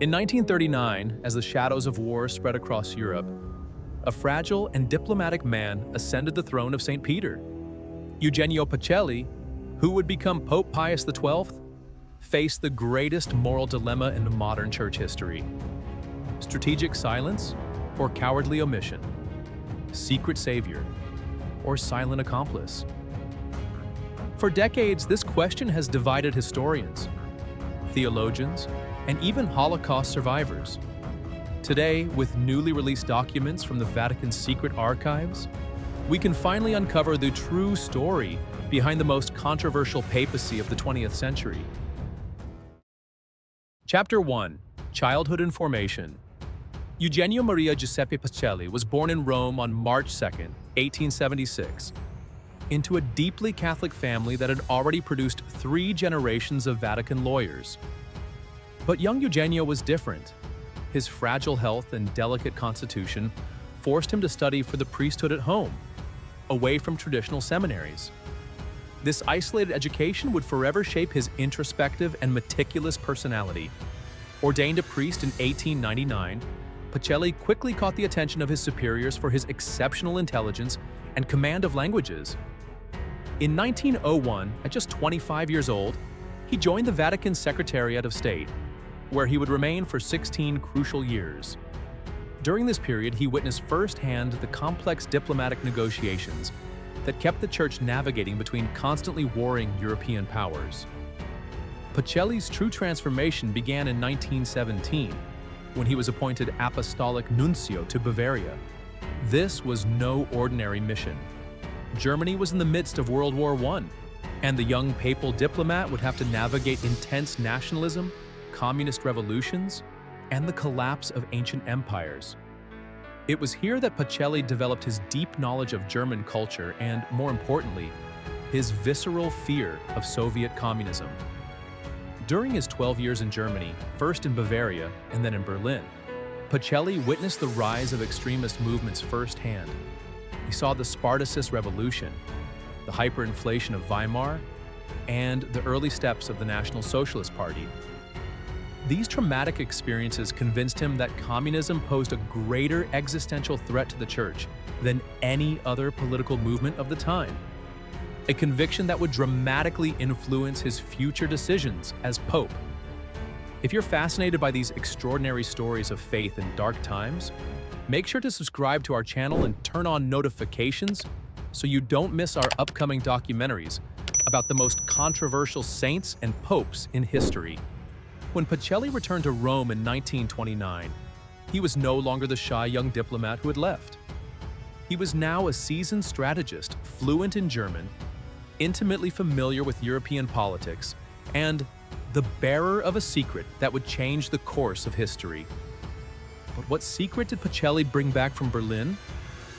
In 1939, as the shadows of war spread across Europe, a fragile and diplomatic man ascended the throne of St. Peter. Eugenio Pacelli, who would become Pope Pius XII, faced the greatest moral dilemma in modern church history. Strategic silence or cowardly omission? Secret savior or silent accomplice? For decades, this question has divided historians, theologians, and even Holocaust survivors. Today, with newly released documents from the Vatican's secret archives, we can finally uncover the true story behind the most controversial papacy of the 20th century. Chapter 1. Childhood and Formation. Eugenio Maria Giuseppe Pacelli was born in Rome on March 2, 1876, into a deeply Catholic family that had already produced 3 generations of Vatican lawyers. But young Eugenio was different. His fragile health and delicate constitution forced him to study for the priesthood at home, away from traditional seminaries. This isolated education would forever shape his introspective and meticulous personality. Ordained a priest in 1899, Pacelli quickly caught the attention of his superiors for his exceptional intelligence and command of languages. In 1901, at just 25 years old, he joined the Vatican Secretariat of State, where he would remain for 16 crucial years. During this period, he witnessed firsthand the complex diplomatic negotiations that kept the Church navigating between constantly warring European powers. Pacelli's true transformation began in 1917, when he was appointed Apostolic Nuncio to Bavaria. This was no ordinary mission. Germany was in the midst of World War I, and the young papal diplomat would have to navigate intense nationalism, communist revolutions, and the collapse of ancient empires. It was here that Pacelli developed his deep knowledge of German culture and, more importantly, his visceral fear of Soviet communism. During his 12 years in Germany, first in Bavaria and then in Berlin, Pacelli witnessed the rise of extremist movements firsthand. He saw the Spartacist Revolution, the hyperinflation of Weimar, and the early steps of the National Socialist Party. These traumatic experiences convinced him that communism posed a greater existential threat to the Church than any other political movement of the time, a conviction that would dramatically influence his future decisions as Pope. If you're fascinated by these extraordinary stories of faith in dark times, make sure to subscribe to our channel and turn on notifications so you don't miss our upcoming documentaries about the most controversial saints and popes in history. When Pacelli returned to Rome in 1929, he was no longer the shy young diplomat who had left. He was now a seasoned strategist, fluent in German, intimately familiar with European politics, and the bearer of a secret that would change the course of history. But what secret did Pacelli bring back from Berlin?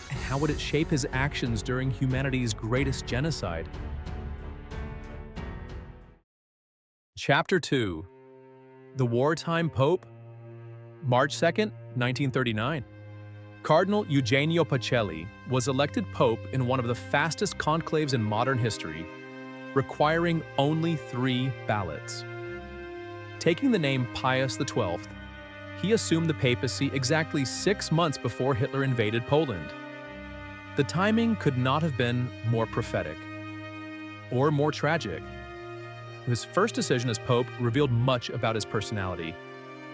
And how would it shape his actions during humanity's greatest genocide? Chapter 2. The Wartime Pope. March 2nd, 1939. Cardinal Eugenio Pacelli was elected Pope in one of the fastest conclaves in modern history, requiring only 3 ballots. Taking the name Pius XII, he assumed the papacy exactly 6 months before Hitler invaded Poland. The timing could not have been more prophetic or more tragic. His first decision as Pope revealed much about his personality.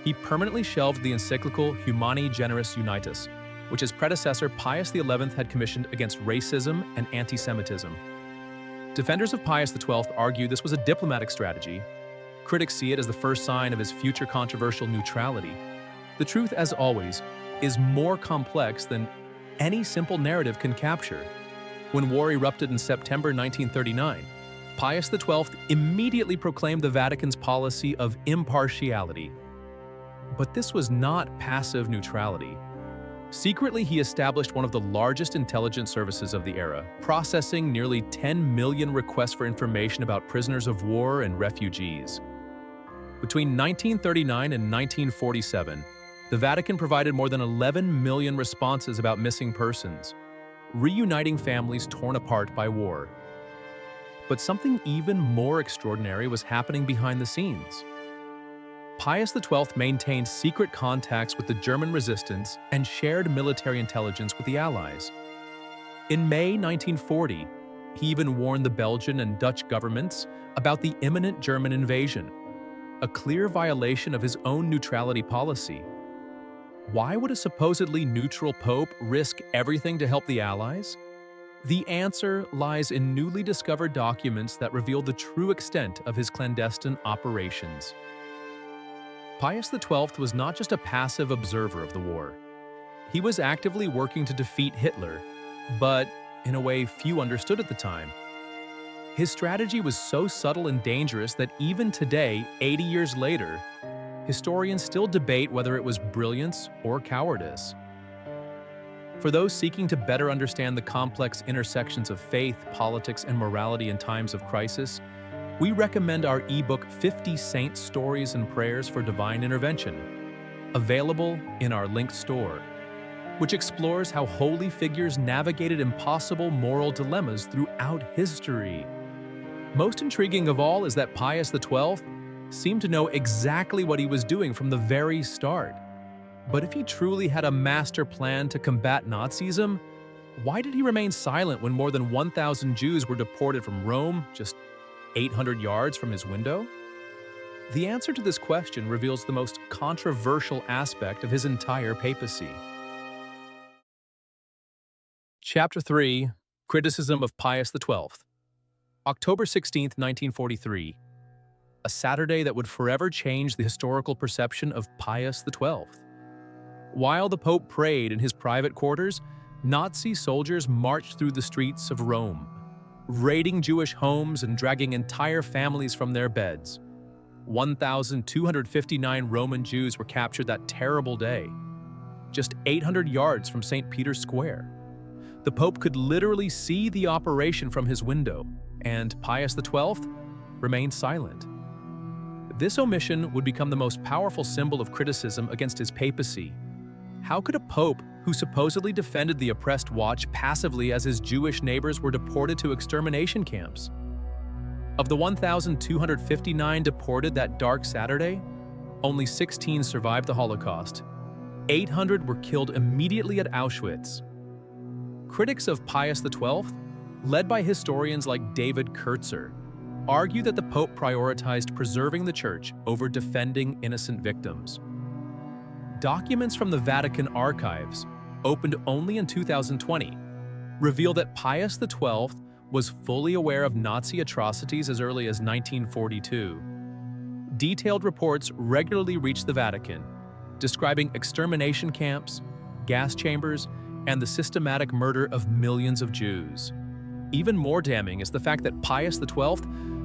He permanently shelved the encyclical Humani Generis Unitas, which his predecessor Pius XI had commissioned against racism and anti-Semitism. Defenders of Pius XII argue this was a diplomatic strategy. Critics see it as the first sign of his future controversial neutrality. The truth, as always, is more complex than any simple narrative can capture. When war erupted in September 1939, Pius XII immediately proclaimed the Vatican's policy of impartiality. But this was not passive neutrality. Secretly, he established one of the largest intelligence services of the era, processing nearly 10 million requests for information about prisoners of war and refugees. Between 1939 and 1947, the Vatican provided more than 11 million responses about missing persons, reuniting families torn apart by war. But something even more extraordinary was happening behind the scenes. Pius XII maintained secret contacts with the German resistance and shared military intelligence with the Allies. In May 1940, he even warned the Belgian and Dutch governments about the imminent German invasion, a clear violation of his own neutrality policy. Why would a supposedly neutral pope risk everything to help the Allies? The answer lies in newly discovered documents that reveal the true extent of his clandestine operations. Pius XII was not just a passive observer of the war. He was actively working to defeat Hitler, but in a way few understood at the time. His strategy was so subtle and dangerous that even today, 80 years later, historians still debate whether it was brilliance or cowardice. For those seeking to better understand the complex intersections of faith, politics, and morality in times of crisis, we recommend our ebook 50 Saints' Stories and Prayers for Divine Intervention, available in our linked store, which explores how holy figures navigated impossible moral dilemmas throughout history. Most intriguing of all is that Pius XII seemed to know exactly what he was doing from the very start. But if he truly had a master plan to combat Nazism, why did he remain silent when more than 1,000 Jews were deported from Rome, just 800 yards from his window? The answer to this question reveals the most controversial aspect of his entire papacy. Chapter 3. Criticism of Pius XII. October 16, 1943. A Saturday that would forever change the historical perception of Pius XII. While the Pope prayed in his private quarters, Nazi soldiers marched through the streets of Rome, raiding Jewish homes and dragging entire families from their beds. 1,259 Roman Jews were captured that terrible day, just 800 yards from St. Peter's Square. The Pope could literally see the operation from his window, and Pius XII remained silent. This omission would become the most powerful symbol of criticism against his papacy. How could a pope who supposedly defended the oppressed watch passively as his Jewish neighbors were deported to extermination camps? Of the 1,259 deported that dark Saturday, only 16 survived the Holocaust. 800 were killed immediately at Auschwitz. Critics of Pius XII, led by historians like David Kurtzer, argue that the Pope prioritized preserving the Church over defending innocent victims. Documents from the Vatican archives, opened only in 2020, reveal that Pius XII was fully aware of Nazi atrocities as early as 1942. Detailed reports regularly reach the Vatican, describing extermination camps, gas chambers, and the systematic murder of millions of Jews. Even more damning is the fact that Pius XII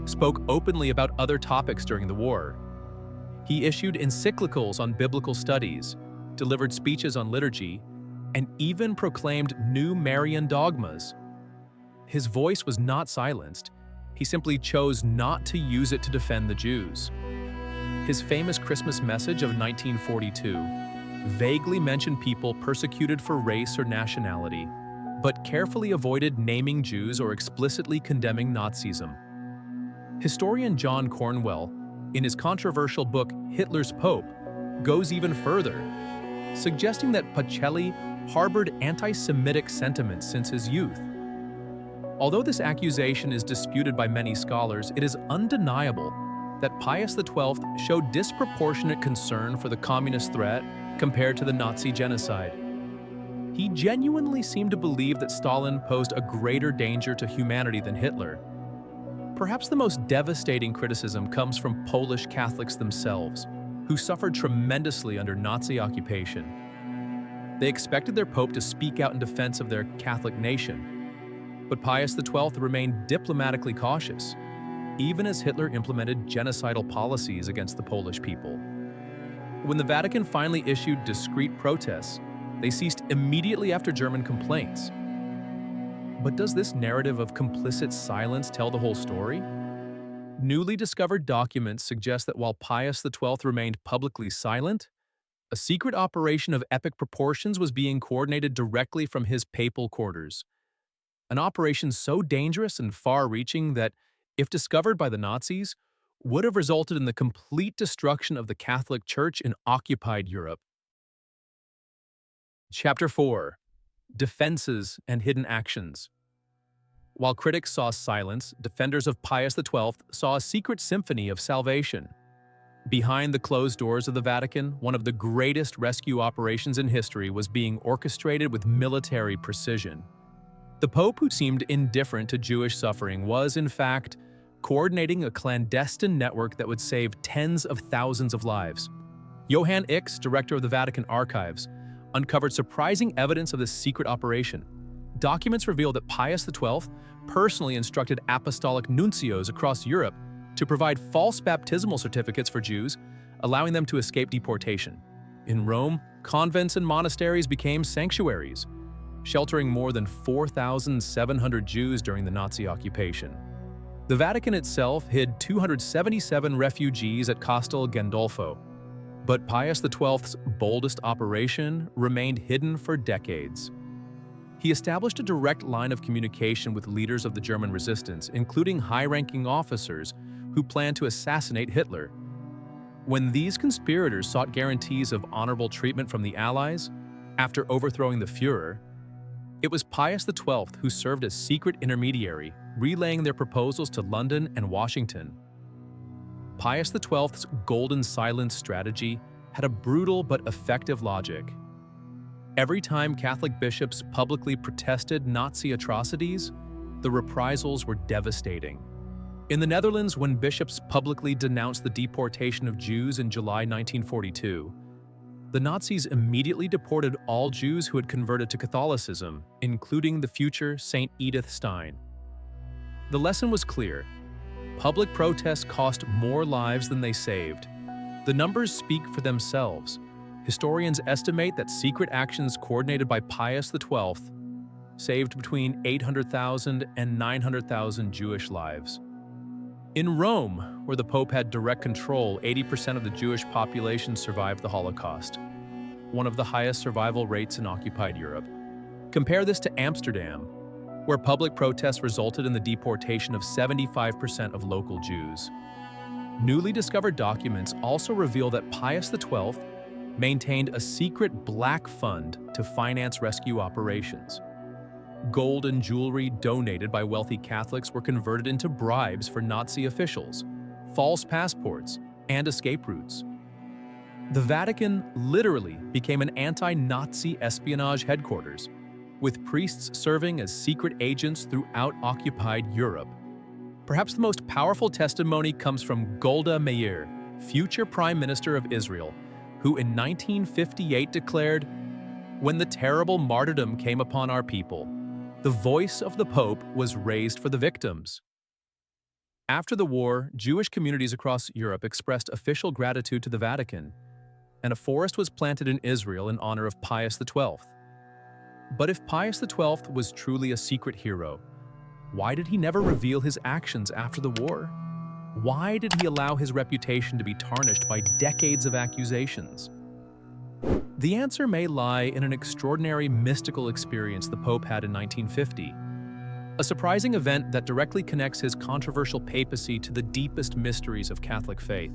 spoke openly about other topics during the war. He issued encyclicals on biblical studies, delivered speeches on liturgy, and even proclaimed new Marian dogmas. His voice was not silenced. He simply chose not to use it to defend the Jews. His famous Christmas message of 1942 vaguely mentioned people persecuted for race or nationality, but carefully avoided naming Jews or explicitly condemning Nazism. Historian John Cornwell, in his controversial book Hitler's Pope, goes even further, suggesting that Pacelli harbored anti-Semitic sentiments since his youth. Although this accusation is disputed by many scholars, it is undeniable that Pius XII showed disproportionate concern for the communist threat compared to the Nazi genocide. He genuinely seemed to believe that Stalin posed a greater danger to humanity than Hitler. Perhaps the most devastating criticism comes from Polish Catholics themselves, who suffered tremendously under Nazi occupation. They expected their pope to speak out in defense of their Catholic nation, but Pius XII remained diplomatically cautious, even as Hitler implemented genocidal policies against the Polish people. When the Vatican finally issued discreet protests, they ceased immediately after German complaints. But does this narrative of complicit silence tell the whole story? Newly discovered documents suggest that while Pius XII remained publicly silent, a secret operation of epic proportions was being coordinated directly from his papal quarters. An operation so dangerous and far-reaching that, if discovered by the Nazis, would have resulted in the complete destruction of the Catholic Church in occupied Europe. Chapter 4. Defenses and Hidden Actions. While critics saw silence, defenders of Pius XII saw a secret symphony of salvation. Behind the closed doors of the Vatican, one of the greatest rescue operations in history was being orchestrated with military precision. The Pope, who seemed indifferent to Jewish suffering, was, in fact, coordinating a clandestine network that would save tens of thousands of lives. Johann Ix, director of the Vatican Archives, uncovered surprising evidence of this secret operation. Documents reveal that Pius XII personally instructed apostolic nuncios across Europe to provide false baptismal certificates for Jews, allowing them to escape deportation. In Rome, convents and monasteries became sanctuaries, sheltering more than 4,700 Jews during the Nazi occupation. The Vatican itself hid 277 refugees at Castel Gandolfo, but Pius XII's boldest operation remained hidden for decades. He established a direct line of communication with leaders of the German resistance, including high-ranking officers who planned to assassinate Hitler. When these conspirators sought guarantees of honorable treatment from the Allies after overthrowing the Führer, it was Pius XII who served as secret intermediary, relaying their proposals to London and Washington. Pius XII's golden silence strategy had a brutal but effective logic. Every time Catholic bishops publicly protested Nazi atrocities, the reprisals were devastating. In the Netherlands, when bishops publicly denounced the deportation of Jews in July 1942, the Nazis immediately deported all Jews who had converted to Catholicism, including the future Saint Edith Stein. The lesson was clear. Public protests cost more lives than they saved. The numbers speak for themselves. Historians estimate that secret actions coordinated by Pius XII saved between 800,000 and 900,000 Jewish lives. In Rome, where the Pope had direct control, 80% of the Jewish population survived the Holocaust, one of the highest survival rates in occupied Europe. Compare this to Amsterdam, where public protests resulted in the deportation of 75% of local Jews. Newly discovered documents also reveal that Pius XII maintained a secret black fund to finance rescue operations. Gold and jewelry donated by wealthy Catholics were converted into bribes for Nazi officials, false passports, and escape routes. The Vatican literally became an anti-Nazi espionage headquarters, with priests serving as secret agents throughout occupied Europe. Perhaps the most powerful testimony comes from Golda Meir, future Prime Minister of Israel, who in 1958 declared, "When the terrible martyrdom came upon our people, the voice of the Pope was raised for the victims." After the war, Jewish communities across Europe expressed official gratitude to the Vatican, and a forest was planted in Israel in honor of Pius XII. But if Pius XII was truly a secret hero, why did he never reveal his actions after the war? Why did he allow his reputation to be tarnished by decades of accusations? The answer may lie in an extraordinary mystical experience the Pope had in 1950, a surprising event that directly connects his controversial papacy to the deepest mysteries of Catholic faith.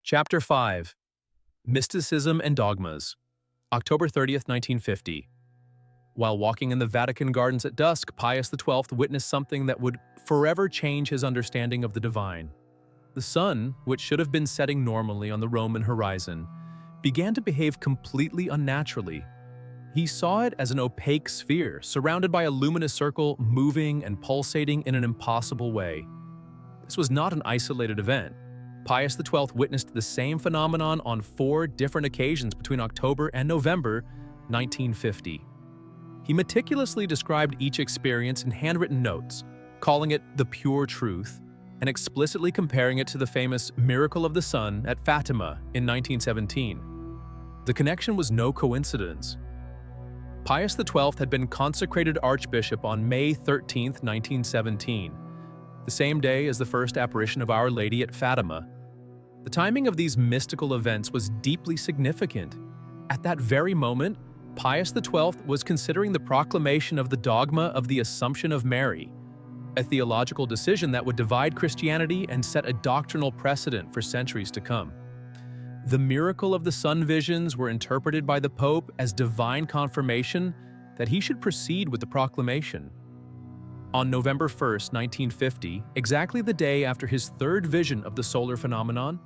Chapter 5. Mysticism and Dogmas. October 30th, 1950. While walking in the Vatican gardens at dusk, Pius XII witnessed something that would forever change his understanding of the divine. The sun, which should have been setting normally on the Roman horizon, began to behave completely unnaturally. He saw it as an opaque sphere, surrounded by a luminous circle moving and pulsating in an impossible way. This was not an isolated event. Pius XII witnessed the same phenomenon on 4 different occasions between October and November 1950. He meticulously described each experience in handwritten notes, calling it the pure truth, and explicitly comparing it to the famous miracle of the sun at Fatima in 1917. The connection was no coincidence. Pius XII had been consecrated archbishop on May 13, 1917, the same day as the first apparition of Our Lady at Fatima. The timing of these mystical events was deeply significant. At that very moment, Pius XII was considering the proclamation of the dogma of the Assumption of Mary, a theological decision that would divide Christianity and set a doctrinal precedent for centuries to come. The miracle of the sun visions were interpreted by the Pope as divine confirmation that he should proceed with the proclamation. On November 1st, 1950, exactly the day after his third vision of the solar phenomenon,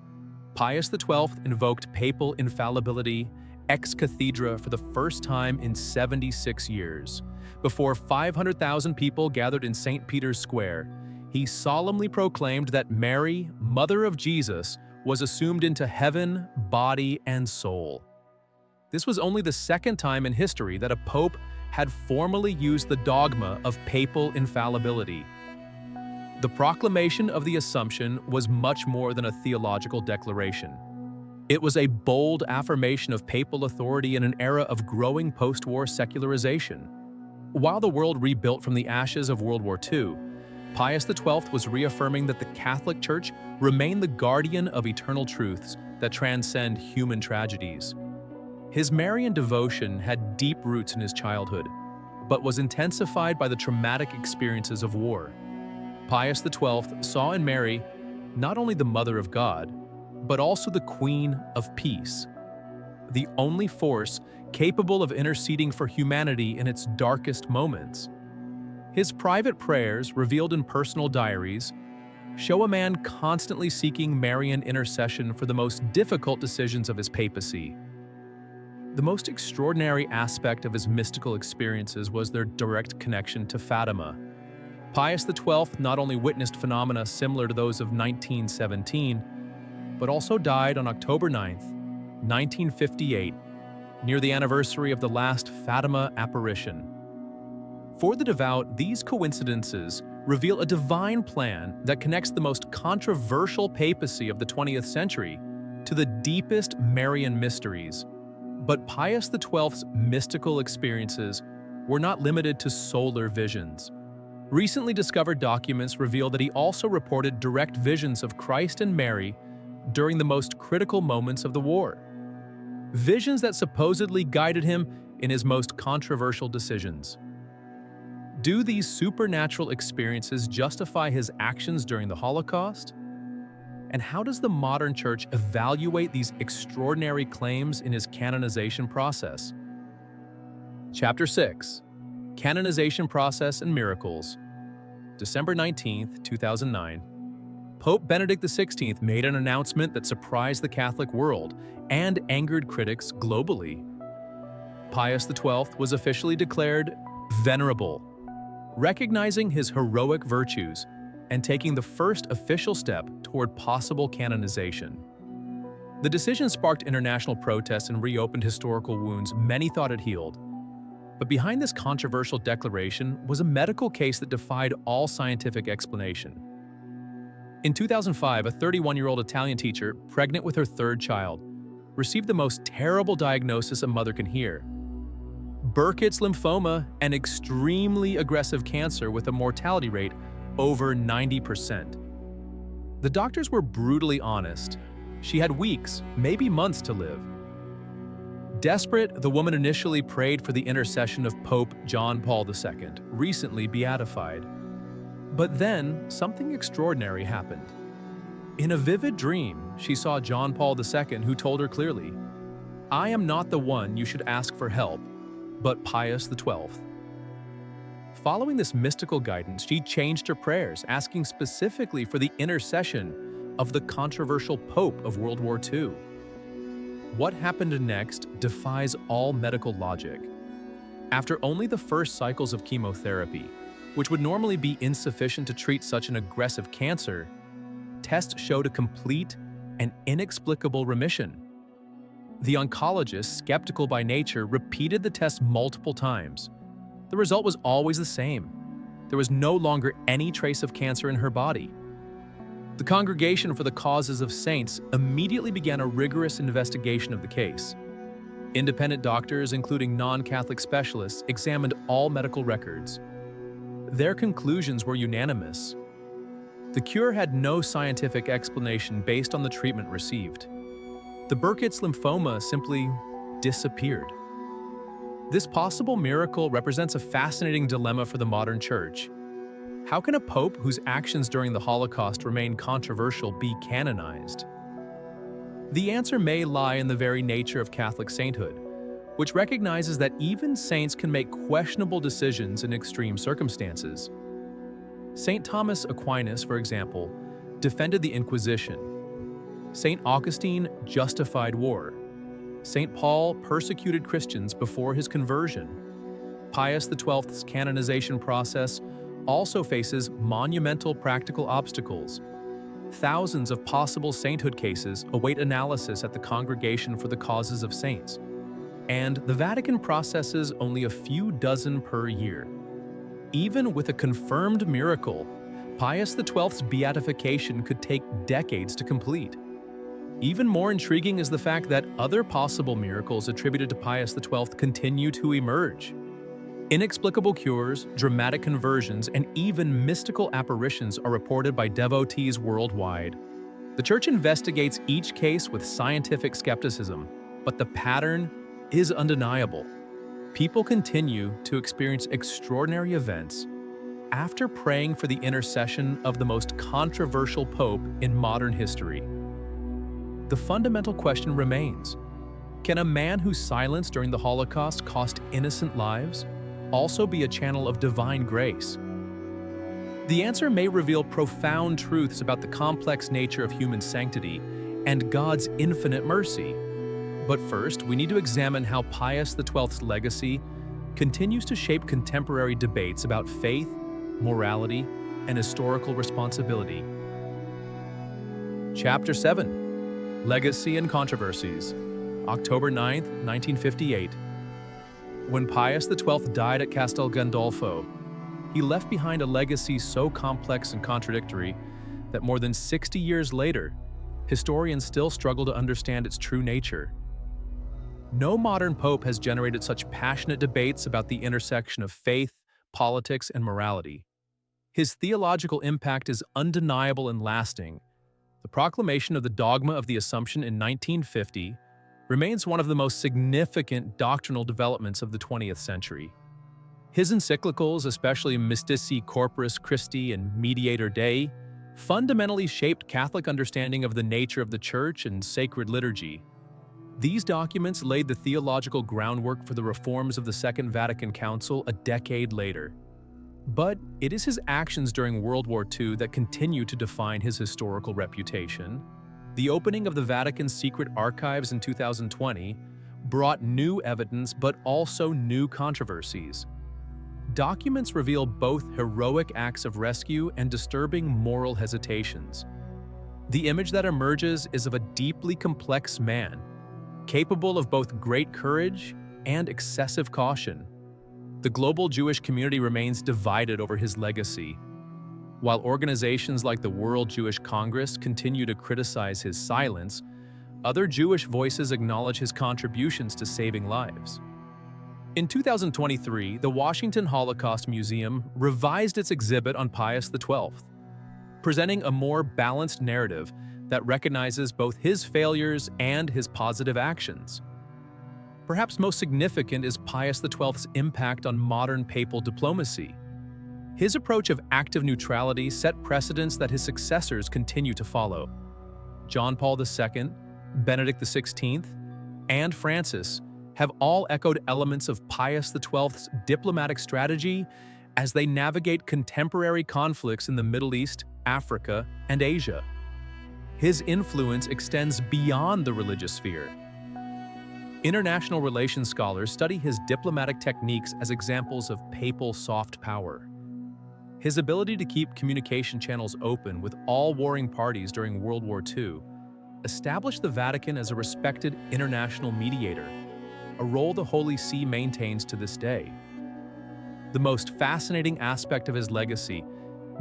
Pius XII invoked papal infallibility ex cathedra for the first time in 76 years. Before 500,000 people gathered in St. Peter's Square, he solemnly proclaimed that Mary, Mother of Jesus, was assumed into heaven, body, and soul. This was only the second time in history that a pope had formally used the dogma of papal infallibility. The proclamation of the Assumption was much more than a theological declaration. It was a bold affirmation of papal authority in an era of growing post-war secularization. While the world rebuilt from the ashes of World War II, Pius XII was reaffirming that the Catholic Church remained the guardian of eternal truths that transcend human tragedies. His Marian devotion had deep roots in his childhood, but was intensified by the traumatic experiences of war. Pius XII saw in Mary not only the Mother of God, but also the Queen of Peace, the only force capable of interceding for humanity in its darkest moments. His private prayers, revealed in personal diaries, show a man constantly seeking Marian intercession for the most difficult decisions of his papacy. The most extraordinary aspect of his mystical experiences was their direct connection to Fatima. Pius XII not only witnessed phenomena similar to those of 1917, but also died on October 9, 1958, near the anniversary of the last Fatima apparition. For the devout, these coincidences reveal a divine plan that connects the most controversial papacy of the 20th century to the deepest Marian mysteries. But Pius XII's mystical experiences were not limited to solar visions. Recently discovered documents reveal that he also reported direct visions of Christ and Mary during the most critical moments of the war. Visions that supposedly guided him in his most controversial decisions. Do these supernatural experiences justify his actions during the Holocaust? And how does the modern church evaluate these extraordinary claims in his canonization process? Chapter 6. Canonization Process and Miracles. December 19, 2009. Pope Benedict XVI made an announcement that surprised the Catholic world and angered critics globally. Pius XII was officially declared venerable, recognizing his heroic virtues and taking the first official step toward possible canonization. The decision sparked international protests and reopened historical wounds many thought had healed. But behind this controversial declaration was a medical case that defied all scientific explanation. In 2005, a 31-year-old Italian teacher, pregnant with her third child, received the most terrible diagnosis a mother can hear: Burkitt's lymphoma, an extremely aggressive cancer with a mortality rate over 90%. The doctors were brutally honest. She had weeks, maybe months to live. Desperate, the woman initially prayed for the intercession of Pope John Paul II, recently beatified. But then, something extraordinary happened. In a vivid dream, she saw John Paul II, who told her clearly, "I am not the one you should ask for help, but Pius XII." Following this mystical guidance, she changed her prayers, asking specifically for the intercession of the controversial Pope of World War II. What happened next defies all medical logic. After only the first cycles of chemotherapy, which would normally be insufficient to treat such an aggressive cancer, tests showed a complete and inexplicable remission. The oncologist, skeptical by nature, repeated the test multiple times. The result was always the same. There was no longer any trace of cancer in her body. The Congregation for the Causes of Saints immediately began a rigorous investigation of the case. Independent doctors, including non-Catholic specialists, examined all medical records. Their conclusions were unanimous. The cure had no scientific explanation based on the treatment received. The Burkitt's lymphoma simply disappeared. This possible miracle represents a fascinating dilemma for the modern church. How can a pope whose actions during the Holocaust remain controversial be canonized? The answer may lie in the very nature of Catholic sainthood, which recognizes that even saints can make questionable decisions in extreme circumstances. St. Thomas Aquinas, for example, defended the Inquisition. St. Augustine justified war. St. Paul persecuted Christians before his conversion. Pius XII's canonization process also faces monumental practical obstacles. Thousands of possible sainthood cases await analysis at the Congregation for the Causes of Saints, and the Vatican processes only a few dozen per year. Even with a confirmed miracle, Pius XII's beatification could take decades to complete. Even more intriguing is the fact that other possible miracles attributed to Pius XII continue to emerge. Inexplicable cures, dramatic conversions, and even mystical apparitions are reported by devotees worldwide. The Church investigates each case with scientific skepticism, but the pattern is undeniable. People continue to experience extraordinary events after praying for the intercession of the most controversial pope in modern history. The fundamental question remains: can a man whose silence during the Holocaust cost innocent lives also be a channel of divine grace? The answer may reveal profound truths about the complex nature of human sanctity and God's infinite mercy. But first, we need to examine how Pius XII's legacy continues to shape contemporary debates about faith, morality, and historical responsibility. Chapter 7: Legacy and Controversies, October 9, 1958. When Pius XII died at Castel Gandolfo, he left behind a legacy so complex and contradictory that more than 60 years later, historians still struggle to understand its true nature. No modern pope has generated such passionate debates about the intersection of faith, politics, and morality. His theological impact is undeniable and lasting. The proclamation of the dogma of the Assumption in 1950 remains one of the most significant doctrinal developments of the 20th century. His encyclicals, especially Mystici Corporis Christi and Mediator Dei, fundamentally shaped Catholic understanding of the nature of the Church and sacred liturgy. These documents laid the theological groundwork for the reforms of the Second Vatican Council a decade later. But it is his actions during World War II that continue to define his historical reputation. The opening of the Vatican's secret archives in 2020 brought new evidence but also new controversies. Documents reveal both heroic acts of rescue and disturbing moral hesitations. The image that emerges is of a deeply complex man, capable of both great courage and excessive caution. The global Jewish community remains divided over his legacy. While organizations like the World Jewish Congress continue to criticize his silence, other Jewish voices acknowledge his contributions to saving lives. In 2023, the Washington Holocaust Museum revised its exhibit on Pius XII, presenting a more balanced narrative that recognizes both his failures and his positive actions. Perhaps most significant is Pius XII's impact on modern papal diplomacy. His approach of active neutrality set precedents that his successors continue to follow. John Paul II, Benedict XVI, and Francis have all echoed elements of Pius XII's diplomatic strategy as they navigate contemporary conflicts in the Middle East, Africa, and Asia. His influence extends beyond the religious sphere. International relations scholars study his diplomatic techniques as examples of papal soft power. His ability to keep communication channels open with all warring parties during World War II established the Vatican as a respected international mediator, a role the Holy See maintains to this day. The most fascinating aspect of his legacy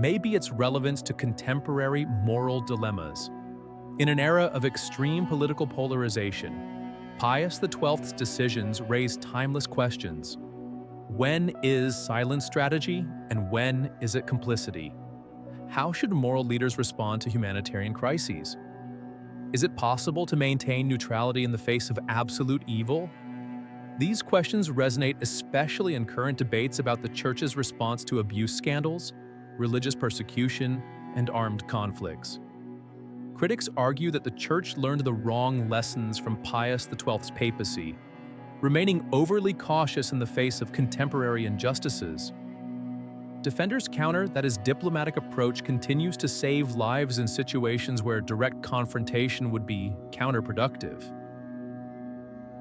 may be its relevance to contemporary moral dilemmas. In an era of extreme political polarization, Pius XII's decisions raise timeless questions. When is silence strategy, and when is it complicity? How should moral leaders respond to humanitarian crises? Is it possible to maintain neutrality in the face of absolute evil? These questions resonate especially in current debates about the Church's response to abuse scandals, religious persecution, and armed conflicts. Critics argue that the Church learned the wrong lessons from Pius XII's papacy, remaining overly cautious in the face of contemporary injustices. Defenders counter that his diplomatic approach continues to save lives in situations where direct confrontation would be counterproductive.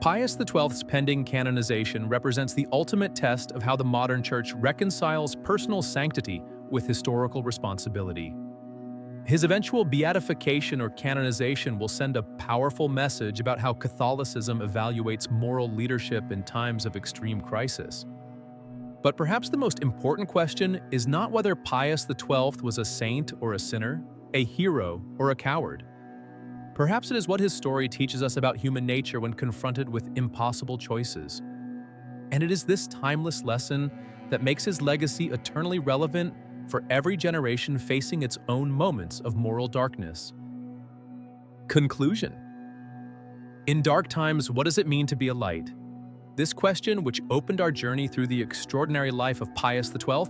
Pius XII's pending canonization represents the ultimate test of how the modern Church reconciles personal sanctity with historical responsibility. His eventual beatification or canonization will send a powerful message about how Catholicism evaluates moral leadership in times of extreme crisis. But perhaps the most important question is not whether Pius XII was a saint or a sinner, a hero or a coward. Perhaps it is what his story teaches us about human nature when confronted with impossible choices. And it is this timeless lesson that makes his legacy eternally relevant for every generation facing its own moments of moral darkness. Conclusion. In dark times, what does it mean to be a light? This question, which opened our journey through the extraordinary life of Pius XII,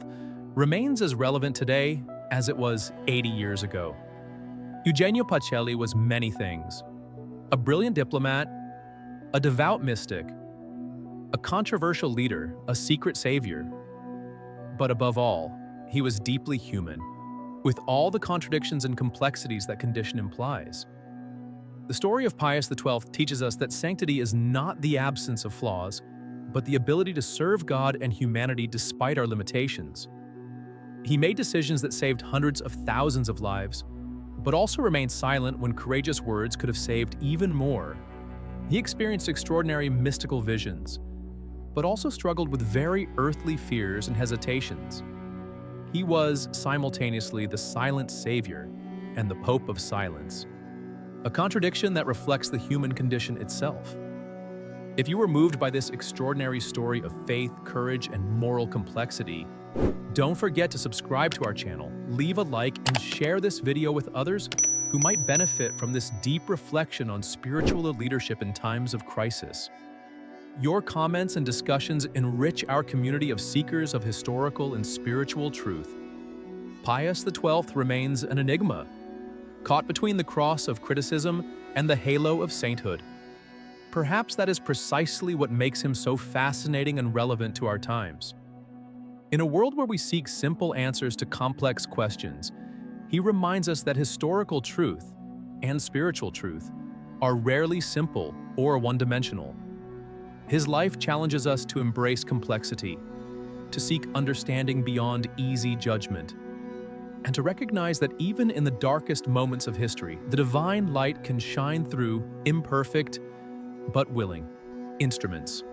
remains as relevant today as it was 80 years ago. Eugenio Pacelli was many things: a brilliant diplomat, a devout mystic, a controversial leader, a secret savior. But above all, he was deeply human, with all the contradictions and complexities that condition implies. The story of Pius XII teaches us that sanctity is not the absence of flaws, but the ability to serve God and humanity despite our limitations. He made decisions that saved hundreds of thousands of lives, but also remained silent when courageous words could have saved even more. He experienced extraordinary mystical visions, but also struggled with very earthly fears and hesitations. He was simultaneously the silent savior and the Pope of silence, a contradiction that reflects the human condition itself. If you were moved by this extraordinary story of faith, courage, and moral complexity, don't forget to subscribe to our channel, leave a like, and share this video with others who might benefit from this deep reflection on spiritual leadership in times of crisis. Your comments and discussions enrich our community of seekers of historical and spiritual truth. Pius XII remains an enigma, caught between the cross of criticism and the halo of sainthood. Perhaps that is precisely what makes him so fascinating and relevant to our times. In a world where we seek simple answers to complex questions, he reminds us that historical truth and spiritual truth are rarely simple or one-dimensional. His life challenges us to embrace complexity, to seek understanding beyond easy judgment, and to recognize that even in the darkest moments of history, the divine light can shine through imperfect but willing instruments.